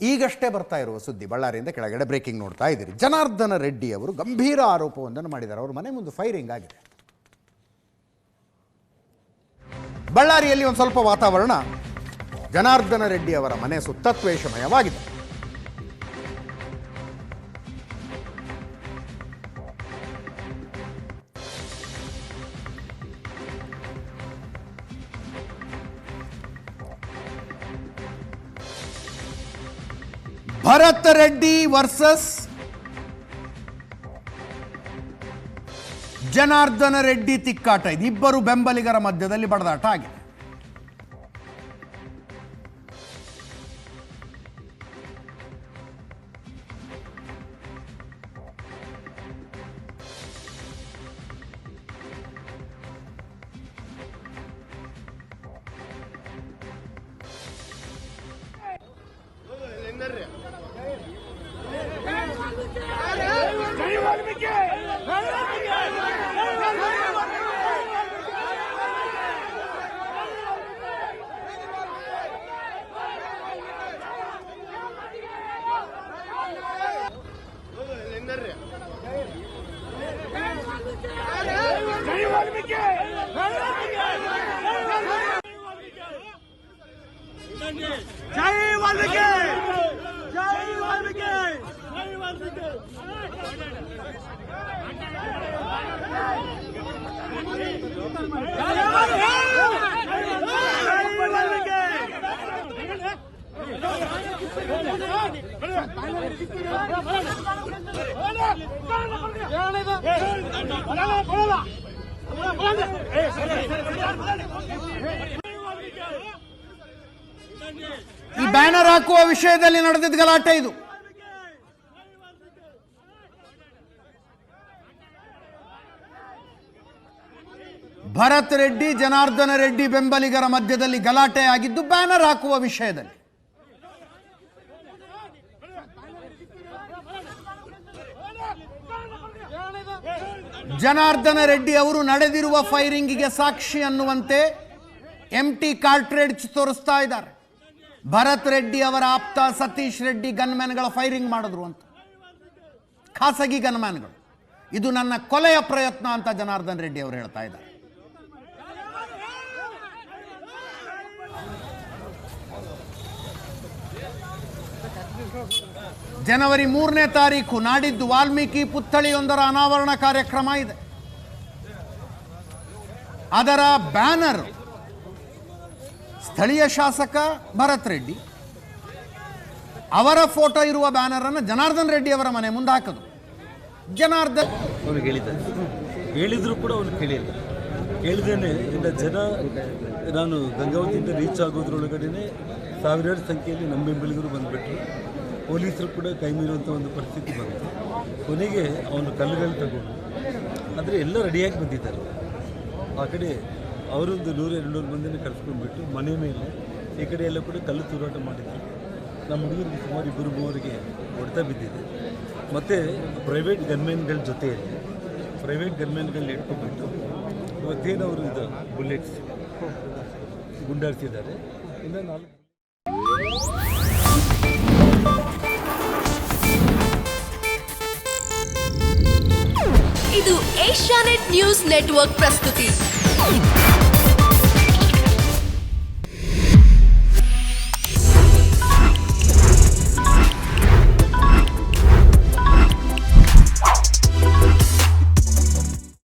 ಈಗಷ್ಟೇ ಬರ್ತಾ ಇರುವ ಸುದ್ದಿ, ಬಳ್ಳಾರಿಯಿಂದ ಕೆಳಗಡೆ ಬ್ರೇಕಿಂಗ್ ನೋಡ್ತಾ ಇದ್ದೀರಿ. ಜನಾರ್ದನ ರೆಡ್ಡಿ ಅವರು ಗಂಭೀರ ಆರೋಪವೊಂದನ್ನು ಮಾಡಿದ್ದಾರೆ. ಅವ್ರ ಮನೆ ಮುಂದೆ ಫೈರಿಂಗ್ ಆಗಿದೆ. ಬಳ್ಳಾರಿಯಲ್ಲಿ ಒಂದು ಸ್ವಲ್ಪ ವಾತಾವರಣ ಜನಾರ್ದನ ರೆಡ್ಡಿ ಅವರ ಮನೆ ಸುತ್ತತ್ವೇಷಮಯವಾಗಿದೆ. ಭರತ್ ರೆಡ್ಡಿ ವರ್ಸಸ್ ಜನಾರ್ದನ ರೆಡ್ಡಿ ತಿಕ್ಕಾಟ. ಇದು ಇಬ್ಬರು ಬೆಂಬಲಿಗರ ಮಧ್ಯದಲ್ಲಿ ಬಡದಾಟ ಆಗಿದೆ. ಈ ಬ್ಯಾನರ್ ಹಾಕುವ ವಿಷಯದಲ್ಲಿ ನಡೆದಿದ್ದ ಗಲಾಟೆ ಇದು. ಭರತ್ ರೆಡ್ಡಿ ಜನಾರ್ದನ ರೆಡ್ಡಿ ಬೆಂಬಲಿಗರ ಮಧ್ಯದಲ್ಲಿ ಗಲಾಟೆ ಆಗಿದ್ದು ಬ್ಯಾನರ್ ಹಾಕುವ ವಿಷಯದಲ್ಲಿ. ಜನಾರ್ದನ ರೆಡ್ಡಿ ಅವರು ನಡೆದಿರುವ ಫೈರಿಂಗಿಗೆ ಸಾಕ್ಷಿ ಅನ್ನುವಂತೆ ಎಂಟಿ ಕಾರ್ಟ್ರೇಜ್ ತೋರಿಸ್ತಾ ಇದ್ದಾರೆ. ಭರತ್ ರೆಡ್ಡಿ ಅವರ ಆಪ್ತ ಸತೀಶ್ ರೆಡ್ಡಿ ಗನ್ಮ್ಯಾನ್ಗಳ ಫೈರಿಂಗ್ ಮಾಡಿದ್ರು ಅಂತ, ಖಾಸಗಿ ಗನ್ಮ್ಯಾನ್ಗಳು. ಇದು ನನ್ನ ಕೊಲೆಯ ಪ್ರಯತ್ನ ಅಂತ ಜನಾರ್ದನ್ ರೆಡ್ಡಿ ಅವರು ಹೇಳ್ತಾ ಇದ್ದಾರೆ. ಜನವರಿ 3ನೇ ತಾರೀಕು ನಾಡಿದ್ದು ವಾಲ್ಮೀಕಿ ಪುತ್ಥಳಿಯೊಂದರ ಅನಾವರಣ ಕಾರ್ಯಕ್ರಮ ಇದೆ. ಅದರ ಬ್ಯಾನರ್ ಸ್ಥಳೀಯ ಶಾಸಕ ಭರತ್ ರೆಡ್ಡಿ ಅವರ ಫೋಟೋ ಇರುವ ಬ್ಯಾನರ್ ಅನ್ನು ಜನಾರ್ದನ್ ರೆಡ್ಡಿ ಅವರ ಮನೆ ಮುಂದೆ ಹಾಕೋದು. ಜನಾರ್ದನ್ ಅವ್ರಿಗೆ ಹೇಳಿದ್ರು ಕೂಡ ಅವ್ನು ಕೇಳಿಲ್ಲ. ಕೇಳಿದೇನೆ ಇಲ್ಲ ಜನ, ನಾನು ಗಂಗಾವತಿಯಿಂದ ರೀಚ್ ಆಗೋದ್ರೊಳಗಡೆ ಸಾವಿರಾರು ಸಂಖ್ಯೆಯಲ್ಲಿ ನಮ್ಮ ಬೆಂಬಲಿಗರು ಬಂದುಬಿಟ್ರು. ಪೊಲೀಸರು ಕೂಡ ಕೈ ಮೀರುವಂಥ ಒಂದು ಪರಿಸ್ಥಿತಿ ಬಂತು. ಕೊನೆಗೆ ಅವನು ಕಲ್ಲುಗಳು ತಗೊಂಡು, ಆದರೆ ಎಲ್ಲ ರೆಡಿಯಾಗಿ ಬಂದಿದ್ದಾರೆ. ಆ ಕಡೆ ಅವರೊಂದು 100-200 ಮಂದಿನ ಕರೆಸ್ಕೊಂಡ್ಬಿಟ್ಟು ಮನೆ ಮೇಲೆ ಈ ಕಡೆ ಎಲ್ಲ ಕೂಡ ಕಲ್ಲು ತೂರಾಟ ಮಾಡಿದ್ರು. ನಮ್ಮ ಹುಡುಗರಿಗೆ ಸುಮಾರು 2-3 ಹೊಡೆತ ಬಿದ್ದಿದೆ. ಮತ್ತು ಪ್ರೈವೇಟ್ ಗನ್ಮ್ಯಾನ್ಗಳ ಜೊತೆಯಲ್ಲಿ ಪ್ರೈವೇಟ್ ಗನ್ಮ್ಯಾನ್ಗಳನ್ನ ಇಟ್ಕೊಂಡ್ಬಿಟ್ಟು ಇವತ್ತೇನು ಅವರು ಇದು ಬುಲೆಟ್ಸ್ ಗುಂಡಾಡ್ತಿದ್ದಾರೆ. ಇನ್ನು 4 ಇದು ಏಷ್ಯಾನೆಟ್ ನ್ಯೂಸ್ ನೆಟ್ವರ್ಕ್ ಪ್ರಸ್ತುತಿ.